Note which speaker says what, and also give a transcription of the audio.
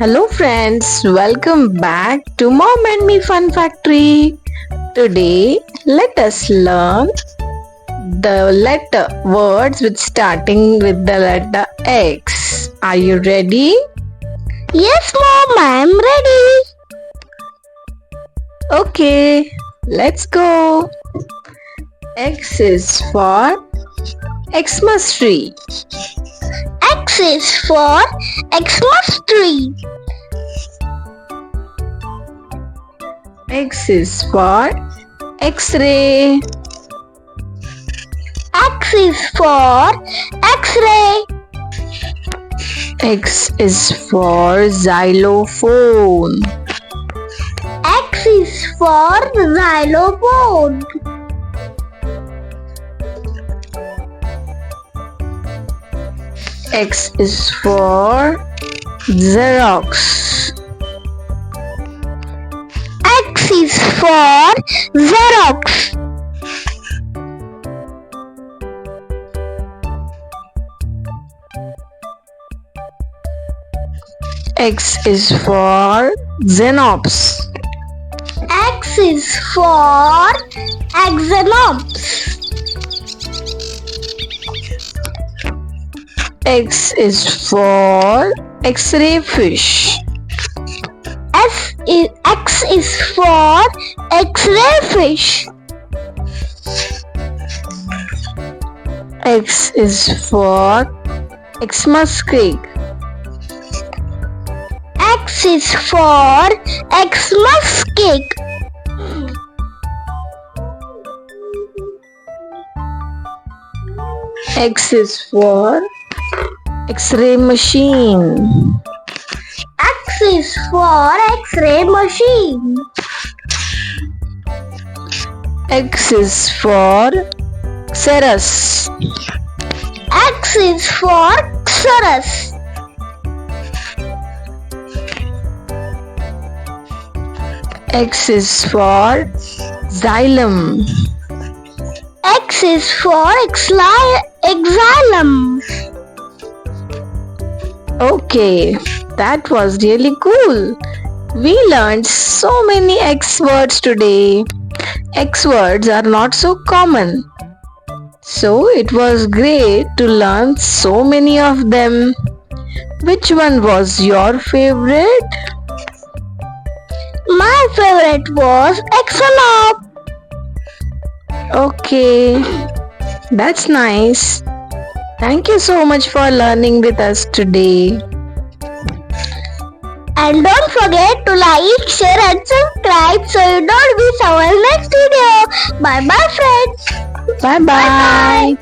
Speaker 1: Hello friends, welcome back to Mom and Me Fun Factory. Today, let us learn the letter words with starting with the letter X. Are you ready?
Speaker 2: Yes, Mom, I'm ready.
Speaker 1: Okay, let's go. X is for Xmas tree.
Speaker 2: X is for Xmas tree.
Speaker 1: X is for X-ray.
Speaker 2: X is for X-ray.
Speaker 1: X is for xylophone.
Speaker 2: X is for xylophone.
Speaker 1: X is for Xerox.
Speaker 2: X is for Xerox.
Speaker 1: X is for Xenops.
Speaker 2: X is for xenops.
Speaker 1: X is for X-ray fish.
Speaker 2: X is for X-ray fish.
Speaker 1: X is for Xmas cake.
Speaker 2: X is for Xmas cake.
Speaker 1: X is for X-ray machine.
Speaker 2: X is for X-ray machine.
Speaker 1: X is for xerus.
Speaker 2: X is for xerus.
Speaker 1: X is for xylem.
Speaker 2: X is for xylem.
Speaker 1: Okay, that was really cool. We learned so many X words today. X words are not so common. So it was great to learn so many of them. Which one was your favorite?
Speaker 2: My favorite was xenon.
Speaker 1: Okay, that's nice. Thank you so much for learning with us today.
Speaker 2: And don't forget to like, share and subscribe so you don't miss our next video. Bye bye friends.
Speaker 1: Bye bye.